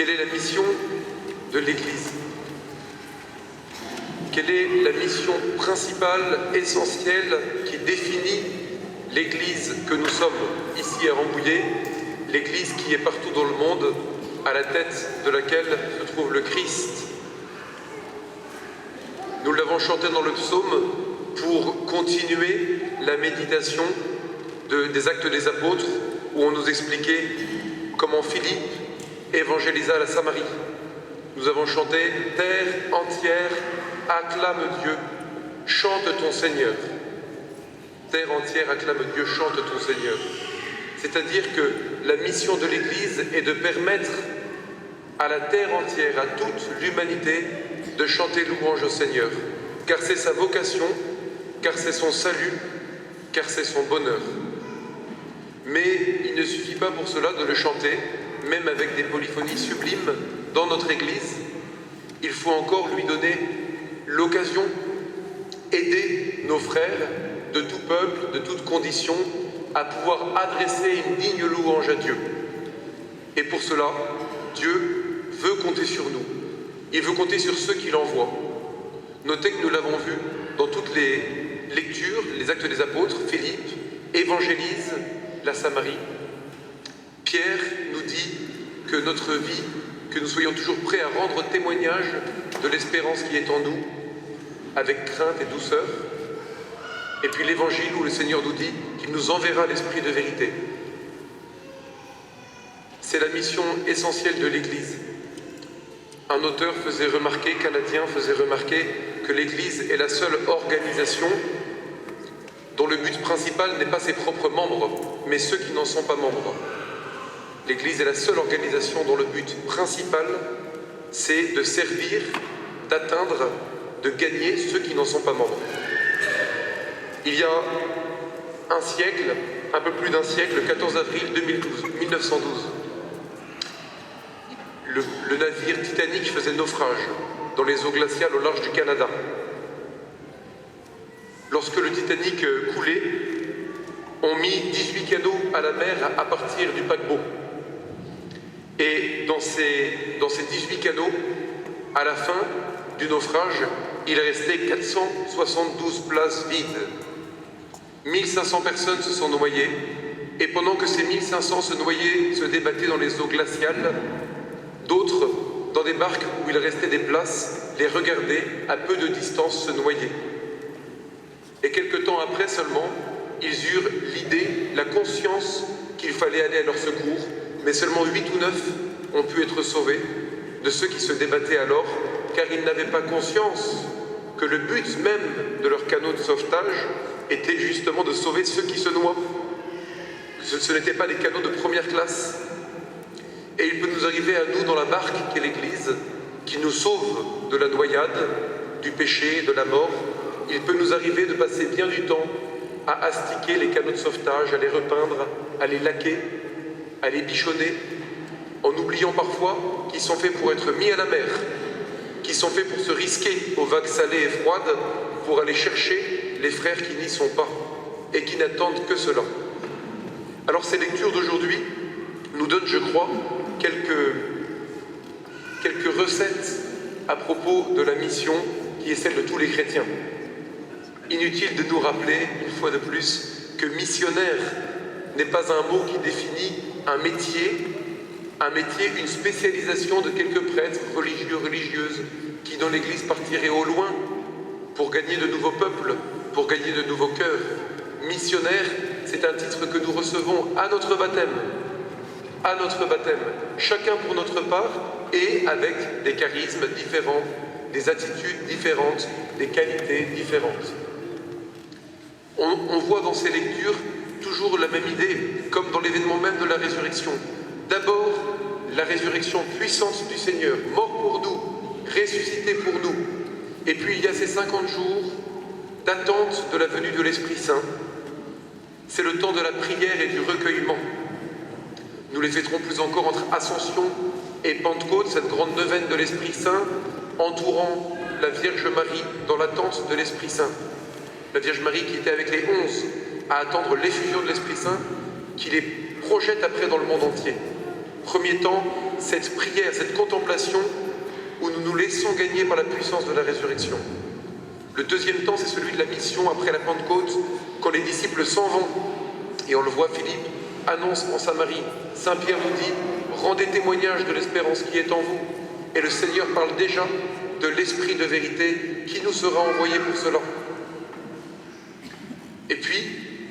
Quelle est la mission de l'Église? Quelle est la mission principale, essentielle, qui définit l'Église que nous sommes ici à Rambouillet, l'Église qui est partout dans le monde, à la tête de laquelle se trouve le Christ? Nous l'avons chanté dans le psaume pour continuer la méditation des Actes des Apôtres, où on nous expliquait comment Philippe évangélisa la Samarie. Nous avons chanté « Terre entière, acclame Dieu, chante ton Seigneur ». Terre entière, acclame Dieu, chante ton Seigneur. C'est-à-dire que la mission de l'Église est de permettre à la terre entière, à toute l'humanité, de chanter louange au Seigneur. Car c'est sa vocation, car c'est son salut, car c'est son bonheur. Mais il ne suffit pas pour cela de le chanter, même avec des polyphonies sublimes dans notre Église. Il faut encore lui donner l'occasion, aider nos frères de tout peuple, de toute condition, à pouvoir adresser une digne louange à Dieu. Et pour cela, Dieu veut compter sur nous. Il veut compter sur ceux qu'il envoie. Notez que nous l'avons vu dans toutes les lectures, les Actes des Apôtres. Philippe évangélise la Samarie. Pierre nous dit que notre vie, que nous soyons toujours prêts à rendre témoignage de l'espérance qui est en nous, avec crainte et douceur. Et puis l'Évangile où le Seigneur nous dit qu'il nous enverra l'Esprit de vérité. C'est la mission essentielle de l'Église. Un auteur canadien faisait remarquer que l'Église est la seule organisation dont le but principal n'est pas ses propres membres, mais ceux qui n'en sont pas membres. L'Église est la seule organisation dont le but principal, c'est de servir, d'atteindre, de gagner ceux qui n'en sont pas membres. Il y a un siècle, un peu plus d'un siècle, le 14 avril 1912, le navire Titanic faisait naufrage dans les eaux glaciales au large du Canada. Lorsque le Titanic coulait, on mit 18 canaux à la mer à partir du paquebot. Et dans ces 18 canaux, à la fin du naufrage, il restait 472 places vides. 1500 personnes se sont noyées, et pendant que ces 1500 se noyaient, se débattaient dans les eaux glaciales, d'autres, dans des barques où il restait des places, les regardaient à peu de distance se noyer. Et quelque temps après seulement, ils eurent l'idée, la conscience qu'il fallait aller à leur secours, mais seulement 8 ou 9 ont pu être sauvés de ceux qui se débattaient alors, car ils n'avaient pas conscience que le but même de leur canot de sauvetage était justement de sauver ceux qui se noient. Ce n'étaient pas des canots de première classe. Et il peut nous arriver à nous dans la barque qu'est l'Église, qui nous sauve de la noyade, du péché, de la mort. Il peut nous arriver de passer bien du temps à astiquer les canots de sauvetage, à les repeindre, à les laquer, à les bichonner, en oubliant parfois qu'ils sont faits pour être mis à la mer, qui sont faits pour se risquer aux vagues salées et froides, pour aller chercher les frères qui n'y sont pas et qui n'attendent que cela. Alors ces lectures d'aujourd'hui nous donnent, je crois, quelques recettes à propos de la mission qui est celle de tous les chrétiens. Inutile de nous rappeler, une fois de plus, que missionnaire n'est pas un mot qui définit un métier, une spécialisation de quelques prêtres, religieux, religieuses, qui dans l'Église partiraient au loin pour gagner de nouveaux peuples, pour gagner de nouveaux cœurs. Missionnaire, c'est un titre que nous recevons à notre baptême, chacun pour notre part et avec des charismes différents, des attitudes différentes, des qualités différentes. On voit dans ces lectures toujours la même idée, comme dans l'événement même de la résurrection. D'abord, la résurrection puissante du Seigneur, mort pour nous, ressuscité pour nous. Et puis il y a ces 50 jours d'attente de la venue de l'Esprit Saint. C'est le temps de la prière et du recueillement. Nous les fêterons plus encore entre Ascension et Pentecôte, cette grande neuvaine de l'Esprit Saint, entourant la Vierge Marie dans l'attente de l'Esprit Saint. La Vierge Marie qui était avec les 11 à attendre l'effusion de l'Esprit Saint, qui les projette après dans le monde entier. Premier temps, cette prière, cette contemplation où nous nous laissons gagner par la puissance de la résurrection. Le deuxième temps, c'est celui de la mission après la Pentecôte, quand les disciples s'en vont. Et on le voit, Philippe annonce en Samarie. Saint Pierre nous dit « Rendez témoignage de l'espérance qui est en vous ». Et le Seigneur parle déjà de l'Esprit de vérité qui nous sera envoyé pour cela. Et puis,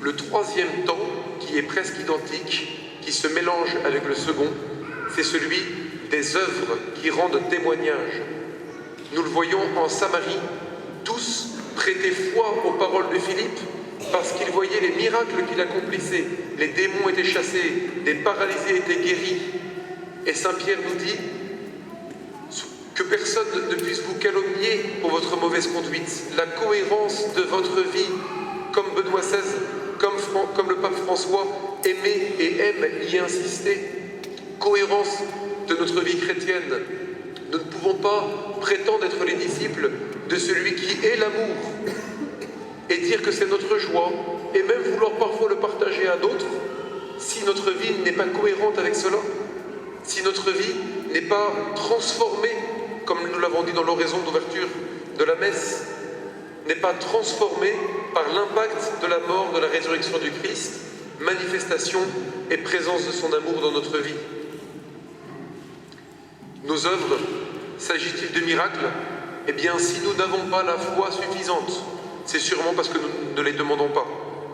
le troisième temps, qui est presque identique, qui se mélange avec le second, c'est celui des œuvres qui rendent témoignage. Nous le voyons en Samarie, tous prêtaient foi aux paroles de Philippe parce qu'ils voyaient les miracles qu'il accomplissait. Les démons étaient chassés, les paralysés étaient guéris. Et Saint Pierre nous dit que personne ne puisse vous calomnier pour votre mauvaise conduite. La cohérence de votre vie, comme Benoît XVI, comme le pape François aimait et aime y insister, cohérence de notre vie chrétienne. Nous ne pouvons pas prétendre être les disciples de celui qui est l'amour et dire que c'est notre joie et même vouloir parfois le partager à d'autres si notre vie n'est pas cohérente avec cela, si notre vie n'est pas transformée, comme nous l'avons dit dans l'oraison d'ouverture de la messe, n'est pas transformée par l'impact de la mort, de la résurrection du Christ, manifestation et présence de son amour dans notre vie. Nos œuvres, s'agit-il de miracles? Eh bien, si nous n'avons pas la foi suffisante, c'est sûrement parce que nous ne les demandons pas.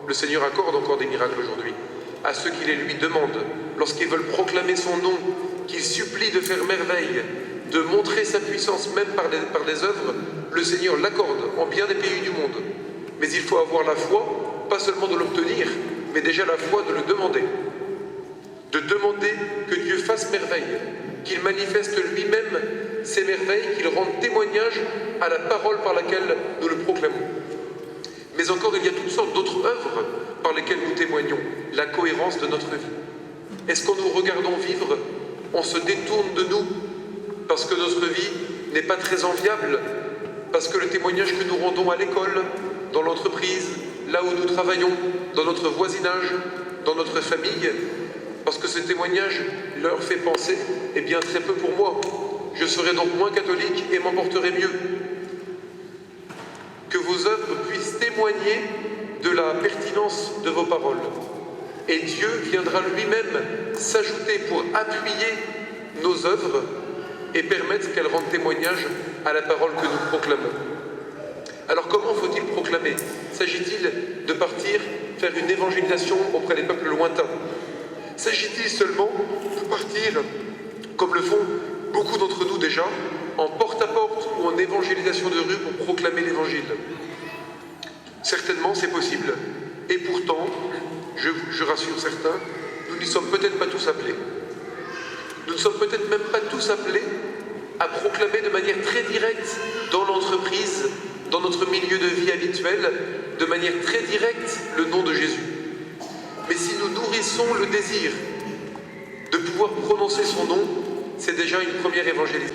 Le Seigneur accorde encore des miracles aujourd'hui à ceux qui les lui demandent, lorsqu'ils veulent proclamer son nom, qu'ils supplient de faire merveille, de montrer sa puissance même par des œuvres. Le Seigneur l'accorde en bien des pays du monde. Mais il faut avoir la foi, pas seulement de l'obtenir, mais déjà la foi de le demander. De demander que Dieu fasse merveille, qu'il manifeste lui-même ces merveilles, qu'il rende témoignage à la parole par laquelle nous le proclamons. Mais encore, il y a toutes sortes d'autres œuvres par lesquelles nous témoignons la cohérence de notre vie. Est-ce qu'en nous regardant vivre, on se détourne de nous parce que notre vie n'est pas très enviable, parce que le témoignage que nous rendons à l'école, dans l'entreprise, là où nous travaillons, dans notre voisinage, dans notre famille, parce que ce témoignage leur fait penser, eh bien très peu pour moi, je serai donc moins catholique et m'en porterai mieux. Que vos œuvres puissent témoigner de la pertinence de vos paroles. Et Dieu viendra lui-même s'ajouter pour appuyer nos œuvres et permettre qu'elles rendent témoignage à la parole que nous proclamons. Alors comment faut-il proclamer? S'agit-il de partir faire une évangélisation auprès des peuples lointains? S'agit-il seulement de partir, comme le font beaucoup d'entre nous déjà, en porte-à-porte ou en évangélisation de rue pour proclamer l'évangile? Certainement, c'est possible. Et pourtant, je rassure certains, nous n'y sommes peut-être pas tous appelés. Nous ne sommes peut-être même pas tous appelés à proclamer de manière très directe dans l'entreprise, dans notre milieu de vie habituel, de manière très directe, le nom de Jésus. Mais si nous nourrissons le désir de pouvoir prononcer son nom, c'est déjà une première évangélisation.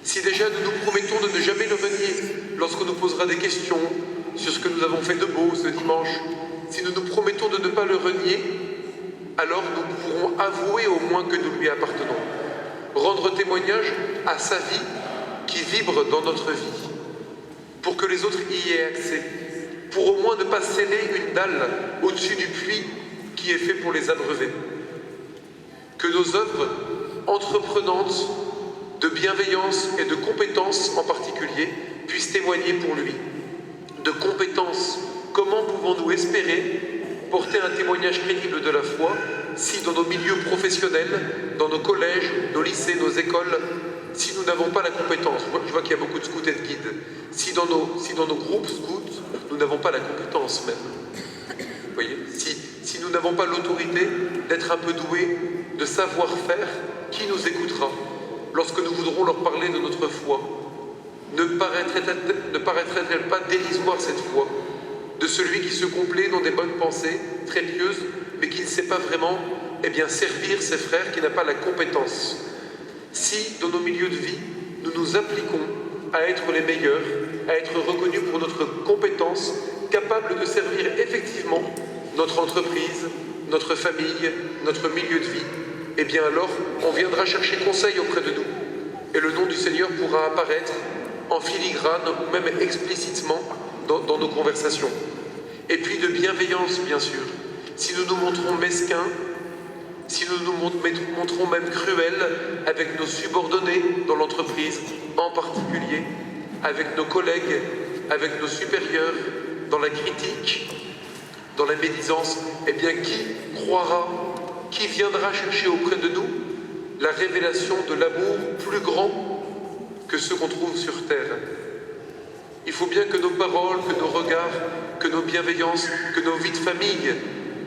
Si déjà nous nous promettons de ne jamais le renier lorsqu'on nous posera des questions sur ce que nous avons fait de beau ce dimanche, si nous nous promettons de ne pas le renier, alors nous pourrons avouer au moins que nous lui appartenons. Rendre témoignage à sa vie qui vibre dans notre vie, pour que les autres y aient accès, pour au moins ne pas sceller une dalle au-dessus du puits qui est fait pour les abreuver. Que nos œuvres entreprenantes de bienveillance et de compétence en particulier puissent témoigner pour lui. De compétence, comment pouvons-nous espérer porter un témoignage crédible de la foi si dans nos milieux professionnels, dans nos collèges, nos lycées, nos écoles, si nous n'avons pas la compétence? Je vois qu'il y a beaucoup de scouts et de guides. Si dans nos groupes scouts, nous n'avons pas la compétence même. Vous voyez, si nous n'avons pas l'autorité d'être un peu doués, de savoir-faire, qui nous écoutera lorsque nous voudrons leur parler de notre foi? Ne paraîtrait-elle pas dérisoire cette foi de celui qui se complaît dans des bonnes pensées, très pieuses, mais qui ne sait pas vraiment servir ses frères, qui n'a pas la compétence? Si, dans nos milieux de vie, nous nous appliquons à être les meilleurs, à être reconnus pour notre compétence, capables de servir effectivement notre entreprise, notre famille, notre milieu de vie, eh bien alors on viendra chercher conseil auprès de nous. Et le nom du Seigneur pourra apparaître en filigrane ou même explicitement dans nos conversations. Et puis de bienveillance, bien sûr. Si nous nous montrons mesquins, si nous nous montrons même cruels avec nos subordonnés dans l'entreprise, en particulier, avec nos collègues, avec nos supérieurs, dans la critique, dans la médisance, eh bien qui croira, qui viendra chercher auprès de nous la révélation de l'amour plus grand que ceux qu'on trouve sur terre? Il faut bien que nos paroles, que nos regards, que nos bienveillances, que nos vies de famille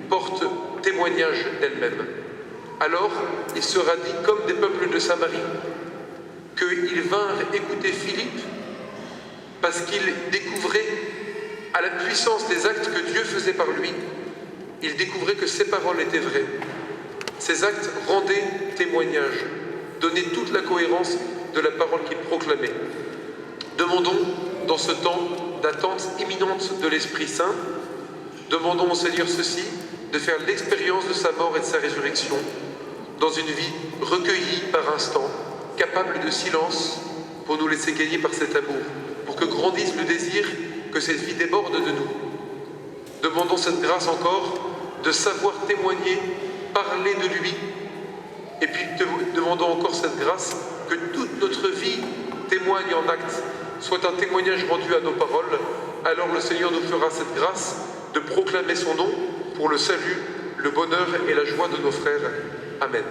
portent témoignage d'elles-mêmes. Alors, il sera dit, comme des peuples de Samarie, qu'ils vinrent écouter Philippe parce qu'ils découvraient, à la puissance des actes que Dieu faisait par lui, ils découvraient que ses paroles étaient vraies. Ces actes rendaient témoignage, donnaient toute la cohérence de la parole qu'il proclamait. Demandons, dans ce temps d'attente imminente de l'Esprit Saint, demandons au Seigneur ceci, de faire l'expérience de sa mort et de sa résurrection, dans une vie recueillie par instants, capable de silence, pour nous laisser gagner par cet amour, pour que grandisse le désir que cette vie déborde de nous. Demandons cette grâce encore de savoir témoigner, parler de lui, et puis demandons encore cette grâce que toute notre vie témoigne en actes, soit un témoignage rendu à nos paroles. Alors le Seigneur nous fera cette grâce de proclamer son nom pour le salut, le bonheur et la joie de nos frères. Amen.